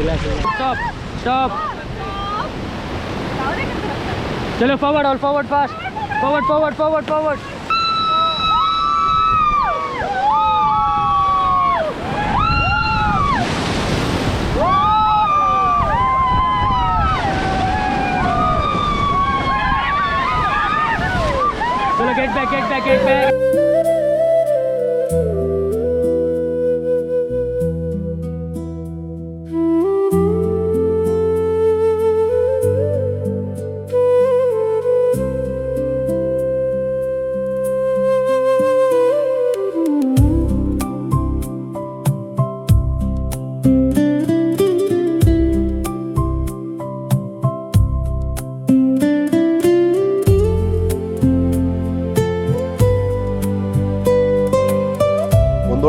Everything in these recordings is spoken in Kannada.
Stop. Stop. चलो forward, all forward fast. Forward, forward, forward, forward. चलो get back, get back, get back.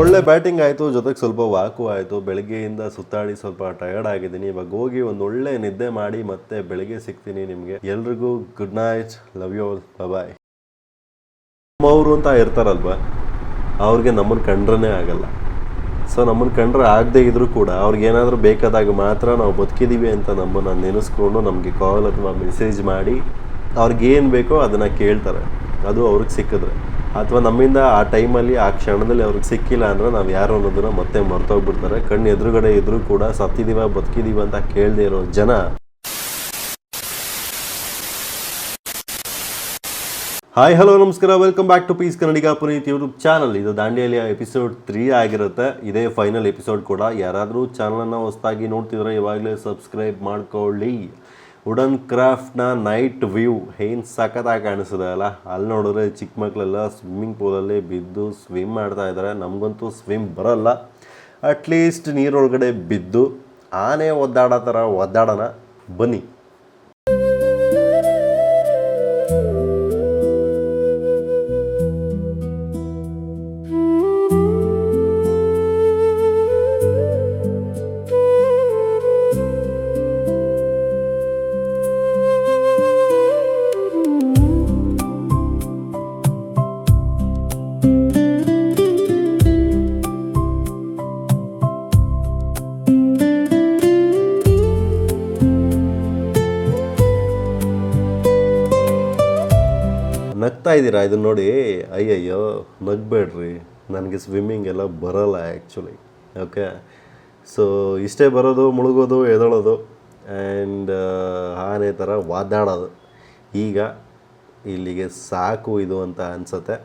ಒಳ್ಳೆ ಬ್ಯಾಟಿಂಗ್ ಆಯಿತು, ಜೊತೆಗೆ ಸ್ವಲ್ಪ ವಾಕು ಆಯಿತು. ಬೆಳಗ್ಗೆಯಿಂದ ಸುತ್ತಾಡಿ ಸ್ವಲ್ಪ ಟಯರ್ಡ್ ಆಗಿದ್ದೀನಿ. ಇವಾಗ ಹೋಗಿ ಒಂದು ಒಳ್ಳೆ ನಿದ್ದೆ ಮಾಡಿ ಮತ್ತೆ ಬೆಳಗ್ಗೆ ಸಿಗ್ತೀನಿ ನಿಮಗೆ. ಎಲ್ರಿಗೂ good night, love you all, bye. ನಮ್ಮವರು ಅಂತ ಇರ್ತಾರಲ್ವ, ಅವ್ರಿಗೆ ನಮ್ಮನ್ನು ಕಂಡ್ರೇ ಆಗಲ್ಲ. ಸೊ ನಮ್ಮನ್ನು ಕಂಡ್ರೆ ಆಗದೆ ಇದ್ರೂ ಕೂಡ ಅವ್ರಿಗೇನಾದರೂ ಬೇಕಾದಾಗ ಮಾತ್ರ ನಾವು ಬದುಕಿದ್ದೀವಿ ಅಂತ ನಮ್ಮನ್ನು ನೆನೆಸ್ಕೊಂಡು ನಮಗೆ ಕಾಲ್ ಅಥವಾ ಮೆಸೇಜ್ ಮಾಡಿ ಅವ್ರಿಗೇನು ಬೇಕೋ ಅದನ್ನು ಕೇಳ್ತಾರೆ. ಅದು ಅವ್ರಿಗೆ ಸಿಕ್ಕಿದ್ರೆ, ಅಥವಾ ನಮ್ಮಿಂದ ಆ ಟೈಮಲ್ಲಿ ಆ ಕ್ಷಣದಲ್ಲಿ ಅವ್ರಿಗೆ ಸಿಕ್ಕಿಲ್ಲ ಅಂದರೆ ನಾವು ಯಾರು ಅನ್ನೋದನ್ನ ಮತ್ತೆ ಮರ್ತೋಗ್ಬಿಡ್ತಾರೆ. ಕಣ್ಣು ಎದುರುಗಡೆ ಇದ್ರೂ ಕೂಡ ಸತ್ತಿದೀವ ಬದುಕಿದೀವ ಅಂತ ಕೇಳದೆ ಇರೋ ಜನ. ಹಾಯ್ ಹಲೋ ನಮಸ್ಕಾರ, welcome back to peace Kannadiga Puneeth YouTube channel. ಇದು ದಾಂಡೇಲಿಯ ಎಪಿಸೋಡ್ 3 ಆಗಿರುತ್ತೆ. ಇದೇ ಫೈನಲ್ ಎಪಿಸೋಡ್ ಕೂಡ. ಯಾರಾದರೂ ಚಾನಲನ್ನು ಹೊಸದಾಗಿ ನೋಡ್ತಿದ್ರೆ ಇವಾಗಲೇ ಸಬ್ಸ್ಕ್ರೈಬ್ ಮಾಡ್ಕೊಳ್ಳಿ. ವುಡನ್ ಕ್ರಾಫ್ಟ್ನ ನೈಟ್ ವ್ಯೂ ಏನು ಸಖತ್ತಾಗಿ ಕಾಣಿಸ್ತದೆ ಅಲ್ಲ. ಅಲ್ಲಿ ನೋಡಿದ್ರೆ ಚಿಕ್ಕ ಮಕ್ಕಳೆಲ್ಲ ಸ್ವಿಮ್ಮಿಂಗ್ ಪೂಲಲ್ಲಿ ಬಿದ್ದು ಸ್ವಿಮ್ ಮಾಡ್ತಾ ಇದ್ದಾರೆ. ನಮಗಂತೂ ಸ್ವಿಮ್ ಬರೋಲ್ಲ. ಅಟ್ಲೀಸ್ಟ್ ನೀರೊಳಗಡೆ ಬಿದ್ದು ಆನೆ ಒದ್ದಾಡೋ ಥರ ಒದ್ದಾಡೋಣ ಬನ್ನಿ. ನಗ್ತಾ ಇದ್ದೀರಾ ಇದನ್ನ ನೋಡಿ? ಅಯ್ಯಯ್ಯೋ ನಗಬೇಡ್ರಿ, ನನಗೆ ಸ್ವಿಮ್ಮಿಂಗ್ ಎಲ್ಲ ಬರೋಲ್ಲ ಆ್ಯಕ್ಚುಲಿ. ಓಕೆ, ಸೊ ಇಷ್ಟೇ ಬರೋದು, ಮುಳುಗೋದು, ಎದಳೋದು ಆ್ಯಂಡ್ ಆನೆ ಥರ ಒದ್ದಾಡೋದು. ಈಗ ಇಲ್ಲಿಗೆ ಸಾಕು ಇದು ಅಂತ ಅನಿಸುತ್ತೆ.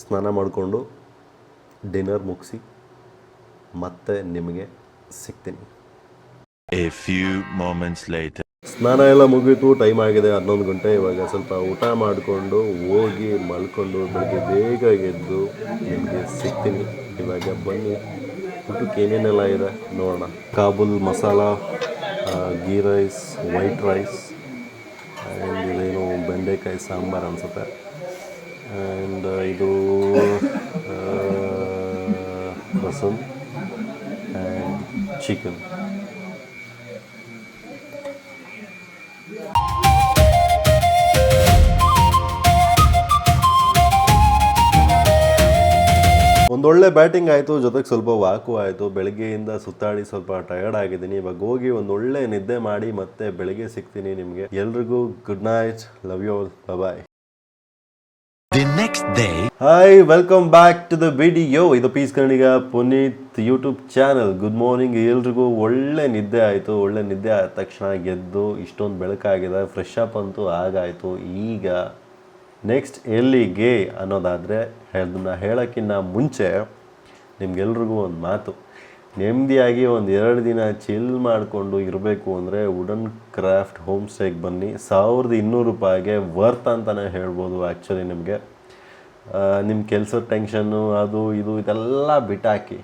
ಸ್ನಾನ ಮಾಡಿಕೊಂಡು ಡಿನ್ನರ್ ಮುಗಿಸಿ ಮತ್ತೆ ನಿಮಗೆ ಸಿಗ್ತೀನಿ. A few moments later. ಸ್ನಾನ ಎಲ್ಲ ಮುಗೀತು, ಟೈಮ್ ಆಗಿದೆ 11 ಗಂಟೆ. ಇವಾಗ ಸ್ವಲ್ಪ ಊಟ ಮಾಡಿಕೊಂಡು ಹೋಗಿ ಮಲ್ಕೊಂಡು ಬೆಳಗ್ಗೆ ಬೇಗ ಎದ್ದು ನಿಮಗೆ ಸಿಗ್ತೀನಿ. ಇವಾಗ ಬನ್ನಿ, ಊಟಕ್ಕೆ ಏನೇನೆಲ್ಲ ಇದೆ ನೋಡೋಣ. Kabul masala, ghee rice, white rice and ಇದೇನು ಬೆಂಡೆಕಾಯಿ ಸಾಂಬಾರು ಅನಿಸುತ್ತೆ. ಆ್ಯಂಡ್ ಇದು ರಸಮ್ ಆ್ಯಂಡ್ ಚಿಕನ್. ಒಂದೊಳ್ಳೆ ಬ್ಯಾಟಿಂಗ್ ಆಯಿತು, ಜೊತೆಗೆ ಸ್ವಲ್ಪ ವಾಕು ಆಯಿತು. ಬೆಳಗ್ಗೆಯಿಂದ ಸುತ್ತಾಡಿ ಸ್ವಲ್ಪ ಟಯರ್ಡ್ ಆಗಿದ್ದೀನಿ. ಇವಾಗ ಹೋಗಿ ಒಂದು ಒಳ್ಳೆ ನಿದ್ದೆ ಮಾಡಿ ಮತ್ತೆ ಬೆಳಗ್ಗೆ ಸಿಗ್ತೀನಿ ನಿಮಗೆ. ಎಲ್ರಿಗೂ good night, love you all, bye. The next day. Hi, welcome back to the video. ಇದು Peace Kannadiga Puneeth YouTube channel. Good morning ಎಲ್ರಿಗೂ. ಒಳ್ಳೆ ನಿದ್ದೆ ಆಯಿತು. ಒಳ್ಳೆ ನಿದ್ದೆ ಆದ ತಕ್ಷಣ ಗೆದ್ದು ಇಷ್ಟೊಂದು ಬೆಳಕಾಗಿದೆ. ಫ್ರೆಶ್ ಅಪ್ ಅಂತೂ ಆಗಾಯಿತು. ಈಗ ನೆಕ್ಸ್ಟ್ ಎಲ್ಲಿಗೆ ಅನ್ನೋದಾದರೆ ಅದನ್ನು ಹೇಳೋಕ್ಕಿಂತ ಮುಂಚೆ ನಿಮ್ಗೆಲ್ರಿಗೂ ಒಂದು ಮಾತು. ನೆಮ್ಮದಿಯಾಗಿ ಒಂದು 2 ದಿನ ಚಿಲ್ ಮಾಡಿಕೊಂಡು ಇರಬೇಕು ಅಂದರೆ ವುಡನ್ ಕ್ರಾಫ್ಟ್ ಹೋಮ್ ಸ್ಟೇಗೆ ಬನ್ನಿ. 1200 ರೂಪಾಯಿಗೆ ವರ್ತ್ ಅಂತಲೇ ಹೇಳ್ಬೋದು ಆ್ಯಕ್ಚುಲಿ. ನಿಮಗೆ ನಿಮ್ಮ ಕೆಲಸದ ಟೆನ್ಷನ್ನು ಅದು ಇದು ಇದೆಲ್ಲ ಬಿಟ್ಟಾಕಿ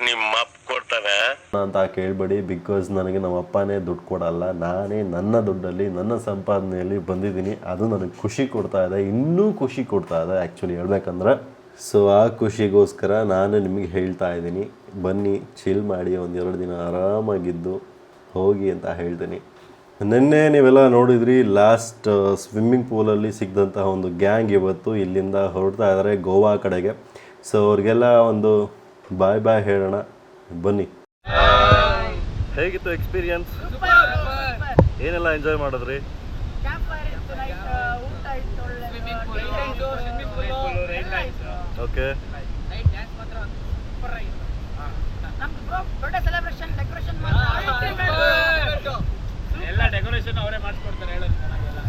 ನಿಮ್ಮ ಅಪ್ಪ ಕೊಡ್ತಾನೆ ಅಂತ ಕೇಳಬೇಡಿ. ಬಿಕಾಸ್ ನನಗೆ ನಮ್ಮ ಅಪ್ಪನೇ ದುಡ್ಡು ಕೊಡಲ್ಲ. ನಾನೇ ನನ್ನ ದುಡ್ಡಲ್ಲಿ ನನ್ನ ಸಂಪಾದನೆಯಲ್ಲಿ ಬಂದಿದ್ದೀನಿ. ಅದು ನನಗೆ ಖುಷಿ ಕೊಡ್ತಾ ಇದೆ, ಇನ್ನೂ ಖುಷಿ ಕೊಡ್ತಾ ಇದೆ ಆ್ಯಕ್ಚುಲಿ ಹೇಳ್ಬೇಕಂದ್ರೆ. ಸೊ ಆ ಖುಷಿಗೋಸ್ಕರ ನಾನು ನಿಮಗೆ ಹೇಳ್ತಾ ಇದ್ದೀನಿ, ಬನ್ನಿ ಚಿಲ್ ಮಾಡಿ ಒಂದು 2 ದಿನ ಆರಾಮಾಗಿದ್ದು ಹೋಗಿ ಅಂತ ಹೇಳ್ತೀನಿ. ನಿನ್ನೆ ನೀವೆಲ್ಲ ನೋಡಿದ್ರಿ ಲಾಸ್ಟ್ ಸ್ವಿಮ್ಮಿಂಗ್ ಪೂಲಲ್ಲಿ ಸಿಕ್ಕಿದಂತಹ ಒಂದು ಗ್ಯಾಂಗ್ ಇವತ್ತು ಇಲ್ಲಿಂದ ಹೊರಡ್ತಾ ಇದ್ದಾರೆ ಗೋವಾ ಕಡೆಗೆ. ಸೊ ಅವ್ರಿಗೆಲ್ಲ ಒಂದು ಬಾಯ್ ಬಾಯ್ ಹೇಳೋಣ ಬನ್ನಿ. ಹೇಗಿತ್ತು ಎಕ್ಸ್ಪೀರಿಯನ್ಸ್? ಏನೆಲ್ಲ ಎಂಜಾಯ್ ಮಾಡಿದ್ರಿ? ಓಕೆ.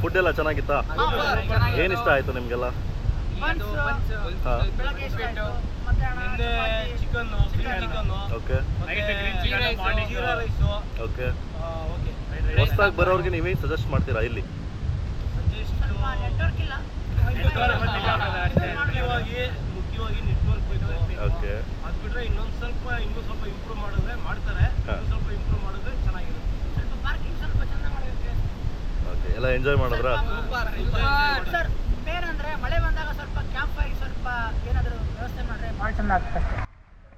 ಫುಡ್ ಎಲ್ಲ ಚೆನ್ನಾಗಿತ್ತಾ? ಏನು ಇಷ್ಟ ಆಯಿತು ನಿಮಗೆಲ್ಲ? Okay okay. ಹೊಸದಾಗಿ ಬರೋರಿಗೆ ನೀವೇನು ಸಜೆಸ್ಟ್ ಮಾಡ್ತೀರಾ ಇಲ್ಲಿ? ಮುಖ್ಯವಾಗಿ ನೆಟ್ವರ್ಕ್ ಓಕೆ. ಅದು ಬಿಟ್ಟರೆ ಇನ್ನೂ ಸ್ವಲ್ಪ ಇಂಪ್ರೂವ್ ಮಾಡಿದ್ರೆ ಮಾಡ್ತಾರೆ. ಸ್ವಲ್ಪ ಇಂಪ್ರೂವ್ ಮಾಡಿದ್ರೆ ಚೆನ್ನಾಗಿರುತ್ತೆ. ಓಕೆ. ಎಲ್ಲ ಎಂಜಾಯ್ ಮಾಡಿದ್ರಾ? ಸರ್ ಮೇನ್ ಅಂದ್ರೆ ಮಳೆ ಬಂದಾಗ ಸ್ವಲ್ಪ ಕ್ಯಾಂಪ್ ಫೈರ್ ಸ್ವಲ್ಪ ಏನಾದರೂ ವ್ಯವಸ್ಥೆ ಮಾಡಿದ್ರೆ ಭಾಳ ಚೆನ್ನಾಗುತ್ತೆ ಅಷ್ಟೇ.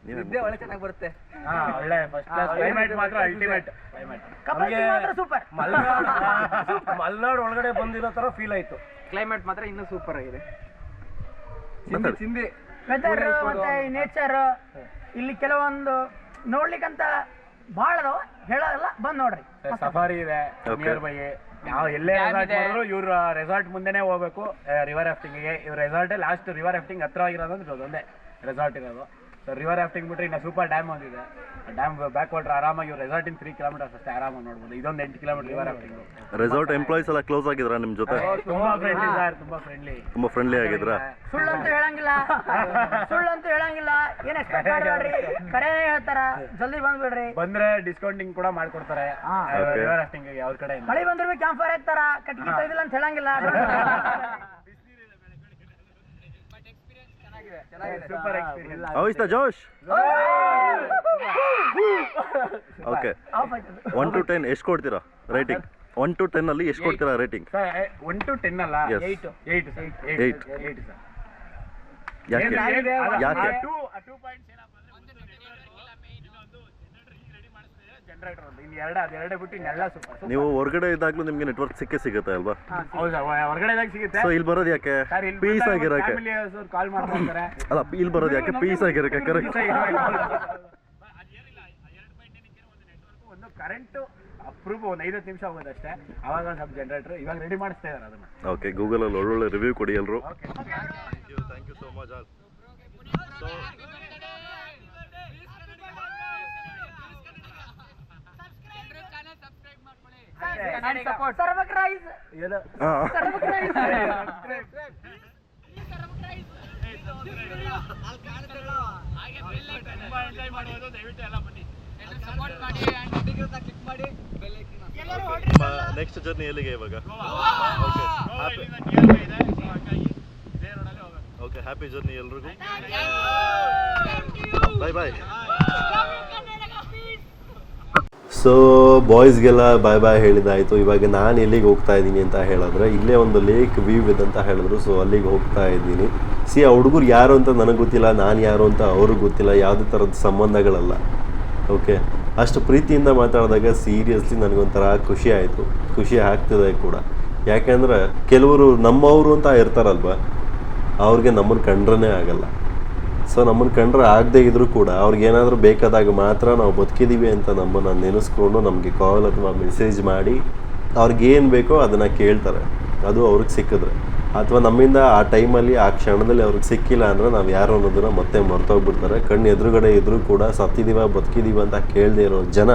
ನಿದ್ದೆ ಒಳ್ಳೆ ಚೆನ್ನಾಗಿ ಬರುತ್ತೆ. ಒಳ್ಳೆ ಫಸ್ಟ್ ಕ್ಲಾಸ್. ಕ್ಲೈಮೇಟ್ ಮಾತ್ರ ಅಲ್ಟಿಮೇಟ್. ಸೂಪರ್. ಮಲ್ನಾಡು ಒಳಗಡೆ ಬಂದಿರೋ ತರ ಫೀಲ್ ಆಯ್ತು. ಕ್ಲೈಮೇಟ್ ಮಾತ್ರ ಇನ್ನೂ ಸೂಪರ್ ಆಗಿದೆ. ಚಿಂದಿ ವೆದರ್ ಮತ್ತೆ ನೇಚರ್ ಇಲ್ಲಿ ಕೆಲವೊಂದು ನೋಡ್ಲಿಕ್ಕಂತ ಭಾಳ ಅದಾವ, ಹೇಳೋದಲ್ಲ, ಬಂದ್ ನೋಡ್ರಿ. ಸಫಾರಿ ಇದೆ ನಿಯರ್ ಬೈ. ನಾವು ಎಲ್ಲೇ ರೆಸಾರ್ಟ್ ಮಾಡಿದ್ರು ಇವ್ರ ರೆಸಾರ್ಟ್ ಮುಂದೆನೇ ಹೋಗ್ಬೇಕು ರಿವರ್ ರಾಫ್ಟಿಂಗಿಗೆ. ಇವ್ರ ರೆಸಾರ್ಟ್ ಲಾಸ್ಟ್ ರಿವರ್ ರಾಫ್ಟಿಂಗ್ ಹತ್ರ ಆಗಿರೋದಂದ್ರೆ ಅದೊಂದೇ ರೆಸಾರ್ಟ್ ಇರೋದು. ಸೊ ರಿವರ್ ರಾಫ್ಟಿಂಗ್ ಬಿಟ್ಟರೆ ಇನ್ನು ಸೂಪರ್ ಡ್ಯಾಮ್ ಒಂದಿದೆ. ಡ್ಯಾಮ್ ಬ್ಯಾಕ್ ವಾಟರ್ ಆರಾಮಾಗಿ ಇವ್ರ ರೆಸಾರ್ಟ್ ಇನ್ 3 ಕಿಲೋಮೀಟರ್ಸ್ ಅಷ್ಟೇ ಆರಾಮಾಗಿ ನೋಡ್ಬೋದು. ಇದೊಂದು 8 kilometre river rafting. Resort employees ಎಲ್ಲ ಕ್ಲೋಸ್ ಆಗಿದ್ರಾ ನಿಮ್ಮ ಜೊತೆ? ತುಂಬಾ ಫ್ರೆಂಡ್ಲಿ ಸರ್, ತುಂಬಾ ಫ್ರೆಂಡ್ಲಿ ಆಗಿದ್ರಾ? ಸುಳ್ಳಂತೂ ಹೇಳಂಗಿಲ್ಲ, ಏನ್ ಎಕ್ಸ್ಪೆಕ್ಟ್ ಮಾಡ್ಬೇಡ್ರಿ, ಕರೆನೇ ಹೇಳ್ತಾರ, ಜಲ್ದಿ ಬಂದ್ಬಿಡ್ರಿ. ಬಂದ್ರೆ ಡಿಸ್ಕೌಂಟಿಂಗ್ ಕೂಡ ಮಾಡ್ಕೊಡ್ತಾರೆ ರಿವರ್ ರಾಫ್ಟಿಂಗ್ ಅವ್ರ ಕಡೆ. ಮಳೆ ಬಂದ್ರು ಕ್ಯಾಂಪ್ ಫೈರ್ ಹಾಕ್ತಾರ, ಕಟ್ಟಿ ತೆಗ್ದಿಲ್ಲ ಅಂತ ಹೇಳಂಗಿಲ್ಲ. Super experience. How is the Josh? Okay. 1 to 10 ಎಷ್ಟು ಕೊಡ್ತೀರಾ ರೇಟಿಂಗ್? 1 to 10 ಅಲ್ಲಿ ಎಷ್ಟು ಕೊಡ್ತೀರಾ ರೇಟಿಂಗ್? 1 to 10 ಅಲ್ಲ, 8 ಸರ್. 8 ಸರ್. ಯಾಕೆ? ನೀವು ಹೊರಗಡೆ ಇದ್ದಾಗ್ಲೂ ನಿಮ್ಗೆ ನೆಟ್ವರ್ಕ್ ಸಿಗುತ್ತೆ ಅಲ್ವಾ? ಹೊರಗಡೆದಾಗ ಸಿಗುತ್ತೆ. ಸೊ ಇಲ್ಲಿ ಬರೋದು ಯಾಕೆ? ಪೀಸ್ ಆಗಿರಕ್ಕೆ. ಕಾಲ್ ಮಾಡ್ತಾರೆ. ಅಲ್ಲ, ಇಲ್ಲಿ ಬರೋದು ಯಾಕೆ? ಪೀಸ್ ಆಗಿರಕ್ಕೆ. ಕರೆಕ್ಟ್. ಒಂದು ಕರೆಂಟ್ ಅಪ್ರೂವ್ ಒಂದು 5 ನಿಮಿಷ ಹೋಗೋದಷ್ಟೇ. ಅವಾಗ ಒಂದು ಸ್ವಲ್ಪ ಜನರೇಟರ್ ಇವಾಗ ರೆಡಿ ಮಾಡಿಸ್ತಾ ಇದ್ದಾರೆ ಅದನ್ನ. ಓಕೆ. ಗೂಗಲಲ್ಲಿ ಒಳ್ಳೊಳ್ಳೆ ರಿವ್ಯೂ ಕೊಡಿ ಎಲ್ಲರೂ. Thank you so much. Next journey ಎಲ್ಲಿಗೆ ಇವಾಗ? ಓಕೆ. ಹ್ಯಾಪಿ ಜರ್ನಿ ಎಲ್ರಿಗೂ. Bye bye. ಸೊ ಬಾಯ್ಸ್ಗೆಲ್ಲ ಬಾಯ್ ಬಾಯ್ ಹೇಳಿದಾಯಿತು. ಇವಾಗ ನಾನು ಎಲ್ಲಿಗೆ ಹೋಗ್ತಾ ಇದ್ದೀನಿ ಅಂತ ಹೇಳಿದ್ರೆ, ಇಲ್ಲೇ ಒಂದು ಲೇಕ್ ವ್ಯೂ ಇದೆ ಅಂತ ಹೇಳಿದ್ರು. ಸೊ ಅಲ್ಲಿಗೆ ಹೋಗ್ತಾ ಇದ್ದೀನಿ. ಆ ಹುಡುಗರು ಯಾರು ಅಂತ ನನಗೆ ಗೊತ್ತಿಲ್ಲ, ನಾನು ಯಾರು ಅಂತ ಅವ್ರಿಗೆ ಗೊತ್ತಿಲ್ಲ, ಯಾವುದೇ ಥರದ ಸಂಬಂಧಗಳಲ್ಲ. ಓಕೆ. ಅಷ್ಟು ಪ್ರೀತಿಯಿಂದ ಮಾತಾಡಿದಾಗ ಸೀರಿಯಸ್ಲಿ ನನಗೊಂಥರ ಖುಷಿ ಆಯಿತು, ಖುಷಿ ಆಗ್ತಿದೆ ಕೂಡ. ಯಾಕೆಂದರೆ ಕೆಲವರು ನಮ್ಮವರು ಅಂತ ಇರ್ತಾರಲ್ವ, ಅವ್ರಿಗೆ ನಮ್ಮನ್ನು ಕಂಡ್ರೇ ಆಗಲ್ಲ. ಸೊ ನಮ್ಮನ್ನು ಕಂಡ್ರೆ ಆಗದೇ ಇದ್ದರೂ ಕೂಡ ಅವ್ರಿಗೇನಾದರೂ ಬೇಕಾದಾಗ ಮಾತ್ರ ನಾವು ಬದುಕಿದ್ದೀವಿ ಅಂತ ನಮ್ಮನ್ನು ನೆನೆಸ್ಕೊಂಡು ನಮಗೆ ಕಾಲ್ ಅಥವಾ ಮೆಸೇಜ್ ಮಾಡಿ ಅವ್ರಿಗೇನು ಬೇಕೋ ಅದನ್ನು ಕೇಳ್ತಾರೆ. ಅದು ಅವ್ರಿಗೆ ಸಿಕ್ಕಿದ್ರೆ, ಅಥವಾ ನಮ್ಮಿಂದ ಆ ಟೈಮಲ್ಲಿ ಆ ಕ್ಷಣದಲ್ಲಿ ಅವ್ರಿಗೆ ಸಿಕ್ಕಿಲ್ಲ ಅಂದರೆ ನಾವು ಯಾರು ಅನ್ನೋದನ್ನು ಮತ್ತೆ ಮರ್ತೋಗ್ಬಿಡ್ತಾರೆ. ಕಣ್ಣು ಎದುರುಗಡೆ ಇದ್ದರೂ ಕೂಡ ಸತ್ತಿದ್ದೀವ ಬದುಕಿದ್ದೀವ ಅಂತ ಕೇಳದೇ ಇರೋ ಜನ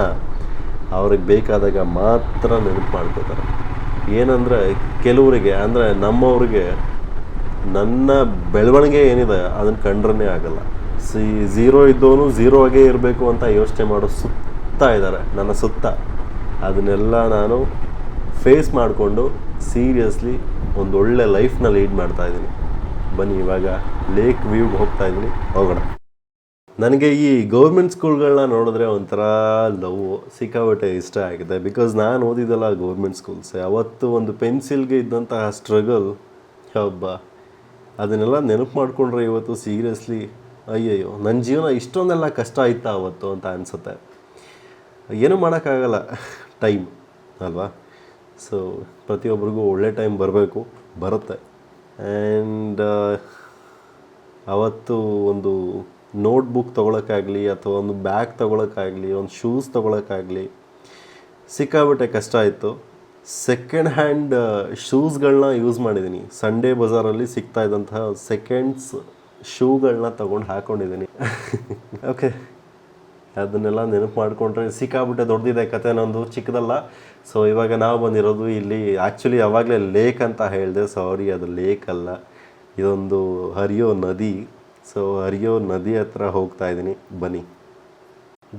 ಅವ್ರಿಗೆ ಬೇಕಾದಾಗ ಮಾತ್ರ ನೆನಪು ಮಾಡ್ಕೋತಾರೆ. ಏನಂದರೆ ಕೆಲವರಿಗೆ, ಅಂದರೆ ನಮ್ಮವ್ರಿಗೆ ನನ್ನ ಬೆಳವಣಿಗೆ ಏನಿದೆ ಅದನ್ನು ಕಂಡ್ರೇ ಆಗಲ್ಲ. ಝೀರೋ ಇದ್ದವನು ಝೀರೋ ಆಗೇ ಇರಬೇಕು ಅಂತ ಯೋಚನೆ ಮಾಡೋ ಸುತ್ತ ಇದ್ದಾರೆ ನನ್ನ ಸುತ್ತ. ಅದನ್ನೆಲ್ಲ ನಾನು ಫೇಸ್ ಮಾಡಿಕೊಂಡು ಸೀರಿಯಸ್ಲಿ ಒಂದೊಳ್ಳೆ ಲೈಫ್ನ ಲೀಡ್ ಮಾಡ್ತಾಯಿದ್ದೀನಿ. ಬನ್ನಿ ಇವಾಗ ಲೇಕ್ ವ್ಯೂಗೆ ಹೋಗ್ತಾ ಇದ್ದೀನಿ, ಹೋಗೋಣ. ನನಗೆ ಈ ಗೌರ್ಮೆಂಟ್ ಸ್ಕೂಲ್ಗಳನ್ನ ನೋಡಿದ್ರೆ ಒಂಥರ ಲವ್, ಸಿಕ್ಕಾಪಟ್ಟೆ ಇಷ್ಟ ಆಗಿದೆ. ಬಿಕಾಸ್ ನಾನು ಓದಿದ್ದಲ್ಲ ಗೌರ್ಮೆಂಟ್ ಸ್ಕೂಲ್ಸ್. ಅವತ್ತು ಒಂದು ಪೆನ್ಸಿಲ್ಗೆ ಇದ್ದಂತಹ ಸ್ಟ್ರಗಲ್, ಹಬ್ಬ, ಅದನ್ನೆಲ್ಲ ನೆನಪು ಮಾಡಿಕೊಂಡ್ರೆ ಇವತ್ತು ಸೀರಿಯಸ್ಲಿ ಅಯ್ಯಯ್ಯೋ ನನ್ನ ಜೀವನ ಇಷ್ಟೊಂದೆಲ್ಲ ಕಷ್ಟ ಆಯ್ತಾ ಅವತ್ತು ಅಂತ ಅನಿಸುತ್ತೆ. ಏನೂ ಮಾಡೋಕ್ಕಾಗಲ್ಲ, ಟೈಮ್ ಅಲ್ವಾ? ಸೊ ಪ್ರತಿಯೊಬ್ಬರಿಗೂ ಒಳ್ಳೆ ಟೈಮ್ ಬರುತ್ತೆ. ಆ್ಯಂಡ್ ಅವತ್ತು ಒಂದು ನೋಟ್ಬುಕ್ ತೊಗೊಳಕ್ಕಾಗಲಿ, ಅಥವಾ ಒಂದು ಬ್ಯಾಗ್ ತೊಗೊಳಕ್ಕಾಗಲಿ, ಒಂದು ಶೂಸ್ ತೊಗೊಳಕ್ಕಾಗಲಿ, ಸಿಕ್ಕಾಬಿಟ್ಟೆ ಕಷ್ಟ ಆಯಿತು. ಸೆಕೆಂಡ್ ಹ್ಯಾಂಡ್ ಶೂಸ್ಗಳನ್ನ ಯೂಸ್ ಮಾಡಿದ್ದೀನಿ. ಸಂಡೇ ಬಜಾರಲ್ಲಿ ಸಿಗ್ತಾ ಇದ್ದಂತಹ ಸೆಕೆಂಡ್ಸ್ ಶೂಗಳನ್ನ ತೊಗೊಂಡು ಹಾಕ್ಕೊಂಡಿದ್ದೀನಿ. ಓಕೆ, ಅದನ್ನೆಲ್ಲ ನೆನಪು ಮಾಡಿಕೊಂಡ್ರೆ ಸಿಕ್ಕಾಬಿಟ್ಟೆ ದೊಡ್ಡದಿದೆ ಕತೆ, ನಂದು ಚಿಕ್ಕದಲ್ಲ. ಸೊ ಇವಾಗ ನಾವು ಬಂದಿರೋದು ಇಲ್ಲಿ ಆ್ಯಕ್ಚುಲಿ ಆವಾಗಲೇ ಲೇಕ್ ಅಂತ ಹೇಳಿದೆ, ಸಾರಿ ಅದು ಲೇಕ್ ಅಲ್ಲ, ಇದೊಂದು ಹರಿಯೋ ನದಿ. ಸೊ ಹರಿಯೋ ನದಿ ಹತ್ರ ಹೋಗ್ತಾ ಇದ್ದೀನಿ, ಬನ್ನಿ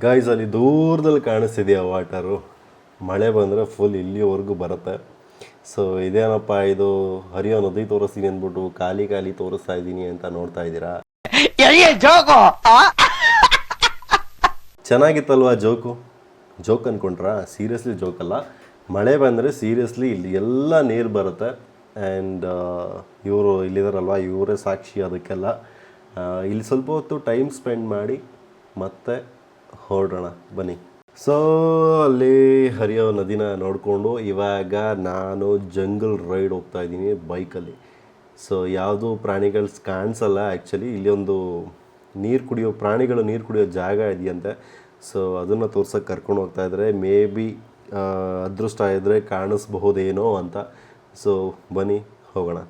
ಗೈಸ್. ಅಲ್ಲಿ ದೂರದಲ್ಲಿ ಕಾಣಿಸ್ತಿದೆಯಾ ವಾಟರು, ಮಳೆ ಬಂದರೆ ಫುಲ್ ಇಲ್ಲಿವರೆಗೂ ಬರುತ್ತೆ. ಸೊ ಇದೇನಪ್ಪ ಇದು ಹರಿಯೋ ನದಿ ತೋರಿಸ್ತೀನಿ ಅಂದ್ಬಿಟ್ಟು ಖಾಲಿ ತೋರಿಸ್ತಾ ಇದ್ದೀನಿ ಅಂತ ನೋಡ್ತಾ ಇದ್ದೀರಾ. ಚೆನ್ನಾಗಿತ್ತಲ್ವಾ ಜೋಕ್ ಅಂದ್ಕೊಂಡ್ರಾ? ಸೀರಿಯಸ್ಲಿ ಜೋಕ್ ಅಲ್ಲ. ಮಳೆ ಬಂದರೆ ಸೀರಿಯಸ್ಲಿ ಇಲ್ಲಿ ಎಲ್ಲ ನೀರು ಬರುತ್ತೆ. ಆ್ಯಂಡ್ ಇವರು ಇಲ್ಲಿದಾರಲ್ವ, ಇವರೇ ಸಾಕ್ಷಿ ಅದಕ್ಕೆಲ್ಲ. ಇಲ್ಲಿ ಸ್ವಲ್ಪ ಹೊತ್ತು ಟೈಮ್ ಸ್ಪೆಂಡ್ ಮಾಡಿ ಮತ್ತೆ ಹೊರಡೋಣ ಬನ್ನಿ. ಸೊ ಅಲ್ಲಿ ಹರಿಯೋ ನದಿನ ನೋಡಿಕೊಂಡು ಇವಾಗ ನಾನು ಜಂಗಲ್ ರೈಡ್ ಹೋಗ್ತಾ ಇದ್ದೀನಿ ಬೈಕಲ್ಲಿ. ಸೊ ಯಾವುದೂ ಪ್ರಾಣಿಗಳು ಕಾಣಿಸಲ್ಲ ಆ್ಯಕ್ಚುಲಿ. ಇಲ್ಲಿ ಒಂದು ಪ್ರಾಣಿಗಳು ನೀರು ಕುಡಿಯೋ ಜಾಗ ಇದೆಯಂತೆ. ಸೊ ಅದನ್ನು ತೋರ್ಸೋಕ್ಕೆ ಕರ್ಕೊಂಡು ಹೋಗ್ತಾ ಇದ್ದಾರೆ. ಮೇ ಬಿ ಅದೃಷ್ಟ ಇದ್ದರೆ ಕಾಣಿಸ್ಬಹುದೇನೋ ಅಂತ. ಸೊ ಬನ್ನಿ ಹೋಗೋಣ.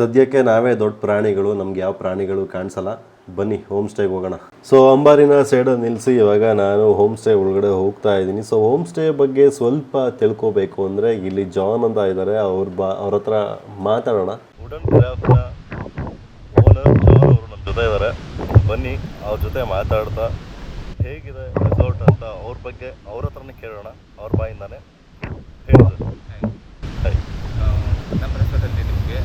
ಸದ್ಯಕ್ಕೆ ನಾವೇ ದೊಡ್ಡ ಪ್ರಾಣಿಗಳು, ನಮ್ಗೆ ಯಾವ ಪ್ರಾಣಿಗಳು ಕಾಣಿಸಲ್ಲ. ಬನ್ನಿ ಹೋಮ್ ಸ್ಟೇಗೆ ಹೋಗೋಣ. ಸೊ ಅಂಬಾರಿನ ಸೈಡಲ್ಲಿ ನಿಲ್ಲಿಸಿ ಇವಾಗ ನಾನು ಹೋಮ್ ಸ್ಟೇ ಒಳಗಡೆ ಹೋಗ್ತಾ ಇದ್ದೀನಿ. ಸೊ ಹೋಮ್ ಸ್ಟೇ ಬಗ್ಗೆ ಸ್ವಲ್ಪ ತಿಳ್ಕೊಬೇಕು ಅಂದರೆ ಇಲ್ಲಿ ಜಾನ್ ಅಂತ ಇದ್ದಾರೆ, ಅವ್ರ ಹತ್ರ ಮಾತಾಡೋಣ. ವುಡನ್ ಕ್ರಾಫ್ಟ್ನ ಓನರ್ ಜಾನ್ ಅವರು ನಮ್ಮ ಜೊತೆ ಇದ್ದಾರೆ. ಬನ್ನಿ ಅವ್ರ ಜೊತೆ ಮಾತಾಡ್ತಾ ಹೇಗಿದೆ ರೆಸಾರ್ಟ್ ಅಂತ ಅವ್ರ ಬಗ್ಗೆ ಅವ್ರ ಹತ್ರನೇ ಕೇಳೋಣ, ಅವ್ರ ಬಾಯಿಂದಾನೆ. ಹೇಳಿದ್ರು ನಮ್ಮ ರೆಸಾರ್ಟಲ್ಲಿ ನಿಮಗೆ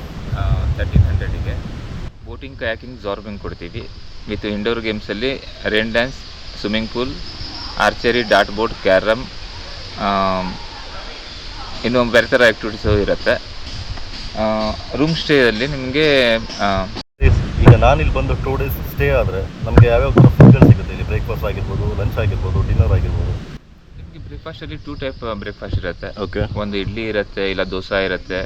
1300ಗೆ ಬೋಟಿಂಗ್, ಕಯಾಕಿಂಗ್, ಜಾರ್ಬಿಂಗ್ ಕೊಡ್ತೀವಿ. ವಿತ್ ಇಂಡೋರ್ ಗೇಮ್ಸಲ್ಲಿ rain dance, swimming pool, archery, ಡಾಟ್ ಬೋಟ್, ಕ್ಯಾರಮ್, ಇನ್ನೂ ಬೇರೆ ಥರ ಆ್ಯಕ್ಟಿವಿಟೀಸು ಇರುತ್ತೆ. ರೂಮ್ ಸ್ಟೇಯಲ್ಲಿ ನಿಮಗೆ ಈಗ ನಾನಿಲ್ಲಿ ಬಂದು 2 days ಸ್ಟೇ ಆದರೆ ನಮಗೆ ಯಾವ್ಯಾವ ಥರ ಫುಡ್ಗಳು ಸಿಗುತ್ತೆ ಇಲ್ಲಿ? ಬ್ರೇಕ್ಫಾಸ್ಟ್ ಆಗಿರ್ಬೋದು, ಲಂಚ್ ಆಗಿರ್ಬೋದು, ಡಿನ್ನರ್ ಆಗಿರ್ಬೋದು. ನಿಮಗೆ ಬ್ರೇಕ್ಫಾಸ್ಟಲ್ಲಿ 2 ಟೈಪ್ ಬ್ರೇಕ್ಫಾಸ್ಟ್ ಇರುತ್ತೆ. ಓಕೆ. ಒಂದು ಇಡ್ಲಿ ಇರುತ್ತೆ, ಇಲ್ಲ ದೋಸೆ ಇರುತ್ತೆ,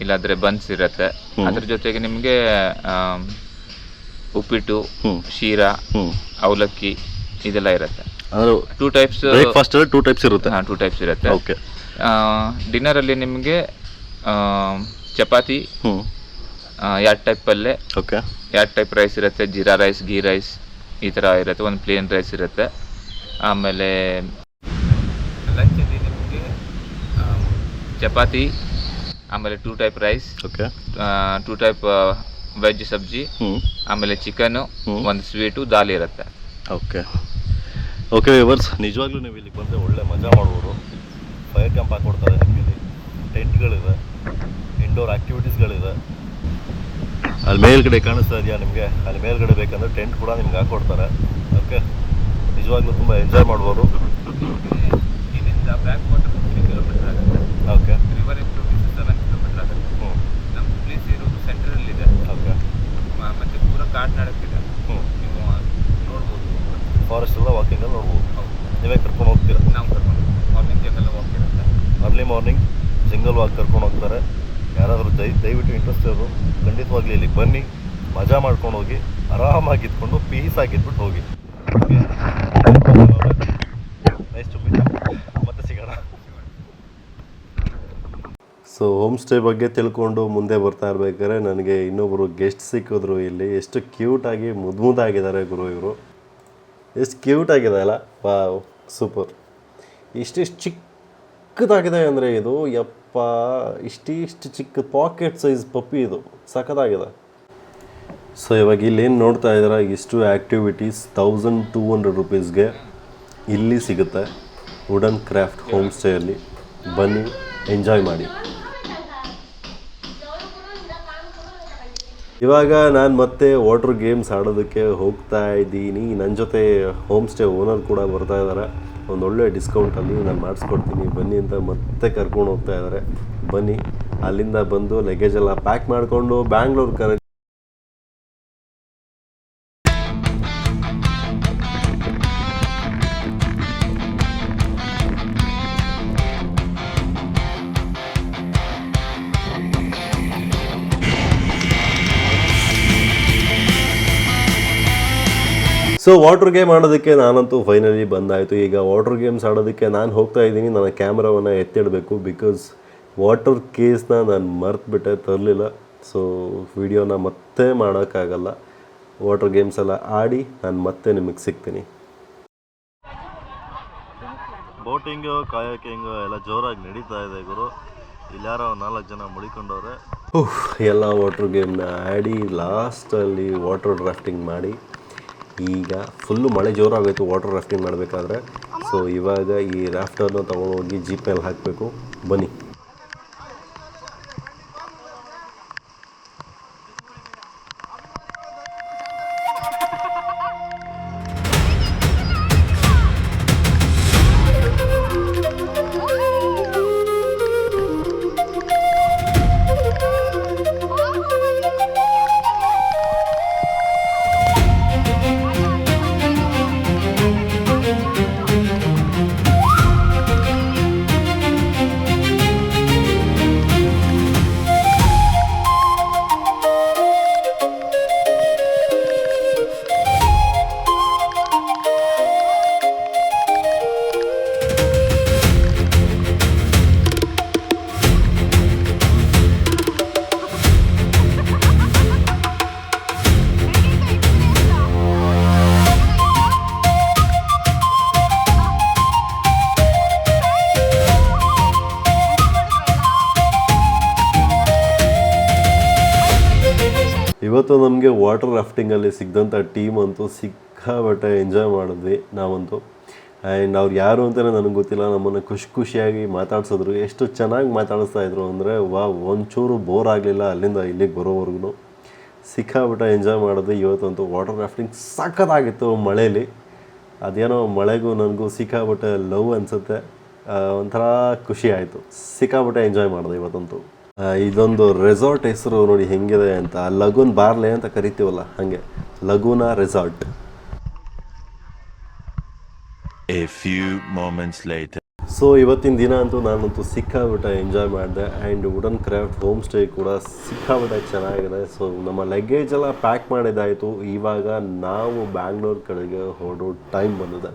ಇಲ್ಲಾಂದರೆ ಬನ್ಸ್ ಇರುತ್ತೆ. ಅದ್ರ ಜೊತೆಗೆ ನಿಮಗೆ ಉಪ್ಪಿಟ್ಟು, ಶೀರಾ, ಅವಲಕ್ಕಿ ಇದೆಲ್ಲ ಇರುತ್ತೆ. 2 ಟೈಪ್ಸ್ ಬ್ರೇಕ್ಫಾಸ್ಟ್ 2 ಟೈಪ್ಸ್ ಇರುತ್ತೆ. 2 ಟೈಪ್ಸ್ ಇರುತ್ತೆ. ಓಕೆ. ಡಿನ್ನರಲ್ಲಿ ನಿಮಗೆ ಚಪಾತಿ, 2 ಟೈಪ್ ಪಲ್ಯ, ಓಕೆ, 2 ಟೈಪ್ ರೈಸ್ ಇರುತ್ತೆ, ಜೀರಾ ರೈಸ್, ಗೀ ರೈಸ್ ಈ ಥರ ಇರುತ್ತೆ. ಒಂದು ಪ್ಲೇನ್ ರೈಸ್ ಇರುತ್ತೆ. ಆಮೇಲೆ ಲಂಚಲ್ಲಿ ನಿಮಗೆ ಚಪಾತಿ, ಆಮೇಲೆ 2 type rice, okay, 2 type veg ಸಬ್ಜಿ, ಆಮೇಲೆ ಚಿಕನ್ನು, ಒಂದು ಸ್ವೀಟು, ದಾಲ್ ಇರುತ್ತೆ. ಓಕೆ. ಓಕೆ ವ್ಯೂವರ್ಸ್, ನಿಜವಾಗ್ಲೂ ನೀವು ಇಲ್ಲಿಗೆ ಬಂದರೆ ಒಳ್ಳೆ ಮಜಾ ಮಾಡ್ಬೋದು. ಫೈರ್ ಕ್ಯಾಂಪ್ ಹಾಕ್ಕೊಡ್ತಾರೆ ನಿಮಗೆ. ಇಲ್ಲಿ ಟೆಂಟ್ಗಳಿದೆ, ಇಂಡೋರ್ ಆ್ಯಕ್ಟಿವಿಟೀಸ್ಗಳಿದೆ. ಅಲ್ಲಿ ಮೇಲ್ಗಡೆ ಕಾಣಿಸ್ತಾ ಇದೆಯಾ ನಿಮಗೆ? ಅಲ್ಲಿ ಮೇಲ್ಗಡೆ ಬೇಕಂದ್ರೆ ಟೆಂಟ್ ಕೂಡ ನಿಮ್ಗೆ ಹಾಕ್ಕೊಡ್ತಾರೆ. ಓಕೆ, ನಿಜವಾಗ್ಲೂ ತುಂಬ ಎಂಜಾಯ್ ಮಾಡ್ಬೋದು. ಇಲ್ಲಿಂದ ಬ್ಯಾಕ್ ವಾಟರ್ 3 ಕಿಲೋಮೀಟರ್ ಆಗುತ್ತೆ. ಓಕೆ. ರಿವರ್ ಆ್ಯಕ್ಟಿವಿಟೀಸ್ 7 ಕಿಲೋಮೀಟರ್ ಆಗುತ್ತೆ. ನಮ್ಮ ಪ್ಲೇಸ್ ಇರೋದು ಸೆಂಟ್ರಲ್ಲಿದೆ. ಓಕೆ. ಮತ್ತು ಪೂರ ಕಾಡ್ನಾಡಕ್ಕಿದೆ. ನೀವು ನೋಡ್ಬೋದು. ಫಾರೆಸ್ಟ್ ಎಲ್ಲ ವಾಕಿಂಗಲ್ಲಿ ನೋಡ್ಬೋದು. ಹೌದು. ನೀವೇ ಕರ್ಕೊಂಡು ಹೋಗ್ತೀರಾ? ನಾವು ಕರ್ಕೊಂಡು ಮಾರ್ನಿಂಗ್ ಜಂಗಲ್ ವಾಕ್ ಇರುತ್ತೆ. ಅರ್ಲಿ ಮಾರ್ನಿಂಗ್ ಜಂಗಲ್ ವಾಕ್ ಕರ್ಕೊಂಡು ಹೋಗ್ತಾರೆ. ಯಾರಾದರೂ ದಯವಿಟ್ಟು ಇಂಟ್ರೆಸ್ಟ್ ಇರೋದು ಖಂಡಿತವಾಗ್ಲಿ ಇಲ್ಲಿ ಬನ್ನಿ, ಮಜಾ ಮಾಡ್ಕೊಂಡು ಹೋಗಿ, ಆರಾಮಾಗಿ ಇದ್ಕೊಂಡು ಪೀಸಾಗಿದ್ಬಿಟ್ಟು ಹೋಗಿ. Nice to meet. ಮತ್ತೆ ಸಿಗೋಣ. ಸೊ ಹೋಮ್ ಸ್ಟೇ ಬಗ್ಗೆ ತಿಳ್ಕೊಂಡು ಮುಂದೆ ಬರ್ತಾ ಇರ್ಬೇಕಾದ್ರೆ ನನಗೆ ಇನ್ನೊಬ್ಬರು ಗೆಸ್ಟ್ ಸಿಕ್ಕಿದ್ರು ಇಲ್ಲಿ. ಎಷ್ಟು ಕ್ಯೂಟಾಗಿ ಮುದ್ದಾಗಿದ್ದಾರೆ ಗುರು ಇವರು. ಎಷ್ಟು ಕ್ಯೂಟಾಗಿದೆ ಅಲ್ಲ? Wow, super. ಇಷ್ಟಿಷ್ಟು ಚಿಕ್ಕದಾಗಿದೆ ಅಂದರೆ ಇದು, ಯಪ್ಪ, ಇಷ್ಟಿಷ್ಟು ಚಿಕ್ಕ ಪಾಕೆಟ್ ಸೈಜ್ ಪಪ್ಪಿ ಇದು, ಸಖತ್ತಾಗಿದೆ. ಸೊ ಇವಾಗ ಇಲ್ಲೇನು ನೋಡ್ತಾ ಇದ್ದೀರಾ, ಇಷ್ಟು ಆ್ಯಕ್ಟಿವಿಟೀಸ್ 1200 ರೂಪೀಸ್ಗೆ ಇಲ್ಲಿ ಸಿಗುತ್ತೆ ವುಡನ್ ಕ್ರಾಫ್ಟ್ ಹೋಮ್ ಸ್ಟೇಯಲ್ಲಿ. ಬನ್ನಿ, ಎಂಜಾಯ್ ಮಾಡಿ. ಇವಾಗ ನಾನು ಮತ್ತೆ ವಾಟರ್ ಗೇಮ್ಸ್ ಆಡೋದಕ್ಕೆ ಹೋಗ್ತಾ ಇದ್ದೀನಿ. ನನ್ನ ಜೊತೆ ಹೋಮ್ ಸ್ಟೇ ಓನರ್ ಕೂಡ ಬರ್ತಾ ಇದ್ದಾರೆ. ಒಂದೊಳ್ಳೆ ಡಿಸ್ಕೌಂಟಲ್ಲಿ ನಾನು ಮಾಡಿಸ್ಕೊಡ್ತೀನಿ ಬನ್ನಿ ಅಂತ ಮತ್ತೆ ಕರ್ಕೊಂಡು ಹೋಗ್ತಾ ಇದ್ದಾರೆ. ಬನ್ನಿ, ಅಲ್ಲಿಂದ ಬಂದು ಲಗೇಜೆಲ್ಲ ಪ್ಯಾಕ್ ಮಾಡಿಕೊಂಡು ಬ್ಯಾಂಗ್ಳೂರು ಸೊ ವಾಟರ್ ಗೇಮ್ ಆಡೋದಕ್ಕೆ ನಾನಂತೂ ಫೈನಲಿ ಬಂದಾಯಿತು. ಈಗ ವಾಟರ್ ಗೇಮ್ಸ್ ಆಡೋದಕ್ಕೆ ನಾನು ಹೋಗ್ತಾ ಇದ್ದೀನಿ. ನನ್ನ ಕ್ಯಾಮ್ರಾವನ್ನು ಎತ್ತಿಡಬೇಕು, ಬಿಕಾಸ್ ವಾಟರ್ ಕೇಸ್ನ ನಾನು ಮರ್ತುಬಿಟ್ಟೆ, ತರಲಿಲ್ಲ. ಸೊ ವಿಡಿಯೋನ ಮತ್ತೆ ಮಾಡೋಕ್ಕಾಗಲ್ಲ. ವಾಟರ್ ಗೇಮ್ಸ್ ಎಲ್ಲ ಆಡಿ ನಾನು ಮತ್ತೆ ನಿಮಗೆ ಸಿಗ್ತೀನಿ. ಬೋಟಿಂಗು ಕಾಯಕಿಂಗು ಎಲ್ಲ ಜೋರಾಗಿ ನಡೀತಾ ಇದೆ ಗುರು. ಇಲ್ಲಾರೋ 4 ಜನ ಮುಳಿಕೊಂಡವ್ರೆ. ಎಲ್ಲ ವಾಟರ್ ಗೇಮ್ನ ಆಡಿ ಲಾಸ್ಟಲ್ಲಿ ವಾಟರ್ ಡ್ರಾಫ್ಟಿಂಗ್ ಮಾಡಿ, ಈಗ ಫುಲ್ಲು ಮಳೆ ಜೋರಾಗೋಯ್ತು ವಾಟರ್ ರಾಫ್ಟಿಂಗ್ ಮಾಡಬೇಕಾದ್ರೆ. ಸೊ ಇವಾಗ ಈ ರಾಫ್ಟರ್ನ ತೊಗೊಂಡೋಗಿ ಜೀಪ್ ಮೇಲೆ ಹಾಕಬೇಕು. ಬನ್ನಿ. ಇವತ್ತು ನಮಗೆ ವಾಟರ್ ರಾಫ್ಟಿಂಗಲ್ಲಿ ಸಿಗ್ದಂಥ ಟೀಮ್ ಅಂತೂ ಸಿಕ್ಕಾಬಟ್ಟೆ ಎಂಜಾಯ್ ಮಾಡಿದ್ವಿ ನಾವಂತೂ. ಆ್ಯಂಡ್ ಅವ್ರು ಯಾರು ಅಂತಲೇ ನನಗೆ ಗೊತ್ತಿಲ್ಲ, ನಮ್ಮನ್ನು ಖುಷಿಯಾಗಿ ಮಾತಾಡ್ಸಿದ್ರು. ಎಷ್ಟು ಚೆನ್ನಾಗಿ ಮಾತಾಡಿಸ್ತಾಯಿದ್ರು ಅಂದರೆ ಒಂಚೂರು ಬೋರ್ ಆಗಲಿಲ್ಲ ಅಲ್ಲಿಂದ ಇಲ್ಲಿಗೆ ಬರೋವರೆಗೂ. ಸಿಕ್ಕಾಬಟ್ಟೆ ಎಂಜಾಯ್ ಮಾಡಿದ್ವಿ ಇವತ್ತಂತೂ. ವಾಟರ್ ರಾಫ್ಟಿಂಗ್ ಸಖತ್ತಾಗಿತ್ತು ಮಳೇಲಿ. ಅದೇನೋ ಮಳೆಗೂ ನನಗೂ ಸಿಕ್ಕಾಬಟ್ಟೆ ಲವ್ ಅನಿಸುತ್ತೆ. ಒಂಥರ ಖುಷಿ ಆಯಿತು. ಸಿಕ್ಕಾಬಟ್ಟೆ ಎಂಜಾಯ್ ಮಾಡಿದೆ ಇವತ್ತಂತೂ. ಇದೊಂದು ರೆಸಾರ್ಟ್ ಹೆಸರು ನೋಡಿ ಹೆಂಗಿದೆ ಅಂತ, ಲಗೂನ್ ಬಾರ್ಲೆ ಅಂತ ಕರಿತೀವಲ್ಲ ಹಾಗೆ, Laguna resort. A few moments later. So ಇವತ್ತಿನ ದಿನ ಅಂತೂ ನಾನಂತೂ ಸಿಕ್ಕಾಬಿಟ್ಟೆ ಎಂಜಾಯ್ ಮಾಡಿದೆ. And wooden craft home stay ಕೂಡ ಸಿಕ್ಕಾಬಿಟ್ಟೆ ಚೆನ್ನಾಗಿದೆ. ಸೊ ನಮ್ಮ ಲಗೇಜ್ ಎಲ್ಲ ಪ್ಯಾಕ್ ಮಾಡಿದ್ದಾಯಿತು. ಇವಾಗ ನಾವು ಬ್ಯಾಂಗ್ಳೂರ್ ಕಡೆಗೆ ಹೊರಡೋ ಟೈಮ್ ಬಂದಿದೆ.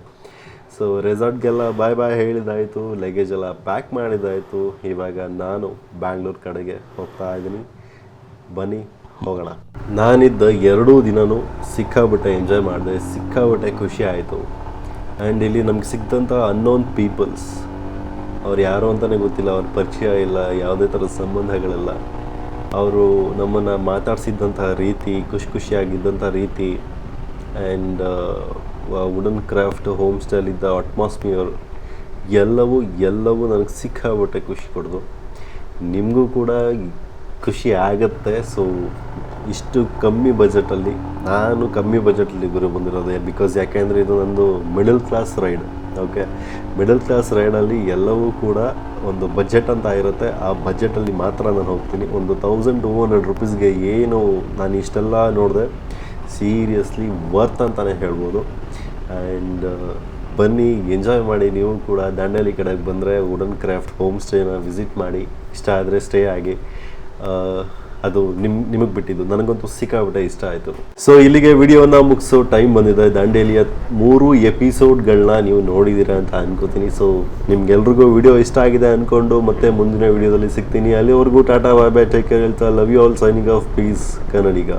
ಸೊ ರೆಸಾರ್ಟ್ಗೆಲ್ಲ ಬಾಯ್ ಹೇಳಿದ್ದಾಯಿತು, ಲಗೇಜ್ ಎಲ್ಲ ಪ್ಯಾಕ್ ಮಾಡಿದ್ದಾಯಿತು. ಇವಾಗ ನಾನು ಬ್ಯಾಂಗ್ಳೂರ್ ಕಡೆಗೆ ಹೋಗ್ತಾ ಇದ್ದೀನಿ. ಬನ್ನಿ ಹೋಗೋಣ. ನಾನಿದ್ದ 2 ದಿನವೂ ಸಿಕ್ಕಾಬಿಟ್ಟೆ ಎಂಜಾಯ್ ಮಾಡಿದೆ, ಸಿಕ್ಕಾಬಿಟ್ಟೆ ಖುಷಿ ಆಯಿತು. ಆ್ಯಂಡ್ ಇಲ್ಲಿ ನಮ್ಗೆ ಸಿಕ್ಕಿದಂಥ ಅನ್ನೋನ್ ಪೀಪಲ್ಸ್, ಅವ್ರು ಯಾರು ಅಂತಲೇ ಗೊತ್ತಿಲ್ಲ, ಅವ್ರ ಪರಿಚಯ ಇಲ್ಲ, ಯಾವುದೇ ಥರದ ಸಂಬಂಧಗಳಿಲ್ಲ. ಅವರು ನಮ್ಮನ್ನು ಮಾತಾಡಿಸಿದ್ದಂಥ ರೀತಿ, ಖುಷಿಯಾಗಿದ್ದಂಥ ರೀತಿ, ಆ್ಯಂಡ್ ವುಡನ್ ಕ್ರಾಫ್ಟ್ ಹೋಮ್ ಸ್ಟೈಲಿದ್ದ ಅಟ್ಮಾಸ್ಫಿಯರ್ ಎಲ್ಲವೂ ನನಗೆ ಸಿಕ್ಕಾಬಿಟ್ಟೆ ಖುಷಿ ಕೊಡ್ದು. ನಿಮಗೂ ಕೂಡ ಖುಷಿ ಆಗುತ್ತೆ. ಸೊ ಇಷ್ಟು ಕಮ್ಮಿ ಬಜೆಟಲ್ಲಿ, ನಾನು ಕಮ್ಮಿ ಬಜೆಟಲ್ಲಿ ಗುರು ಬಂದಿರೋದೆ. ಬಿಕಾಸ್ ಯಾಕೆಂದರೆ ಇದು ನಂದು middle class ride. Okay, middle class ರೈಡಲ್ಲಿ ಎಲ್ಲವೂ ಕೂಡ ಒಂದು ಬಜೆಟ್ ಅಂತ ಇರುತ್ತೆ. ಆ ಬಜೆಟಲ್ಲಿ ಮಾತ್ರ ನಾನು ಹೋಗ್ತೀನಿ. ಒಂದು 1200 ರೂಪೀಸ್ಗೆ ಏನು ನಾನು ಇಷ್ಟೆಲ್ಲ ನೋಡಿದೆ, ಸೀರಿಯಸ್ಲಿ ವರ್ತ್ ಅಂತಲೇ ಹೇಳ್ಬೋದು. ಆ್ಯಂಡ್ ಬನ್ನಿ ಎಂಜಾಯ್ ಮಾಡಿ. ನೀವು ಕೂಡ ದಾಂಡೇಲಿ ಕಡೆಗೆ ಬಂದರೆ ವುಡನ್ ಕ್ರಾಫ್ಟ್ ಹೋಮ್ ಸ್ಟೇನ ವಿಸಿಟ್ ಮಾಡಿ. ಇಷ್ಟ ಆದರೆ ಸ್ಟೇ ಆಗಿ. ಅದು ನಿಮಗೆ ಬಿಟ್ಟಿದ್ದು. ನನಗಂತೂ ಸಿಕ್ಕಾಬಿಟ್ಟೆ ಇಷ್ಟ ಆಯಿತು. ಸೊ ಇಲ್ಲಿಗೆ ವಿಡಿಯೋನ ಮುಗಿಸೋ ಟೈಮ್ ಬಂದಿದೆ. ದಾಂಡೇಲಿಯ 3 ಎಪಿಸೋಡ್ಗಳನ್ನ ನೀವು ನೋಡಿದ್ದೀರಾ ಅಂತ ಅನ್ಕೋತೀನಿ. ಸೊ ನಿಮ್ಗೆಲ್ರಿಗೂ ವಿಡಿಯೋ ಇಷ್ಟ ಆಗಿದೆ ಅಂದ್ಕೊಂಡು ಮತ್ತೆ ಮುಂದಿನ ವಿಡಿಯೋದಲ್ಲಿ ಸಿಗ್ತೀನಿ. ಅಲ್ಲಿವರೆಗೂ tata bye bye, take care ಹೇಳ್ತಾ love you all, signing off, peace Kannadiga.